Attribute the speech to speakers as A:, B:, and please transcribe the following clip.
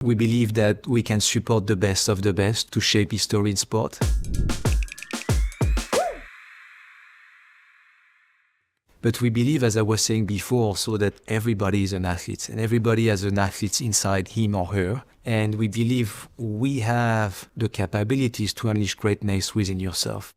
A: We believe that we can support the best of the best to shape history in sport. But we believe, as I was saying before, also that everybody is an athlete and everybody has an athlete inside him or her. And we believe we have the capabilities to unleash greatness within yourself.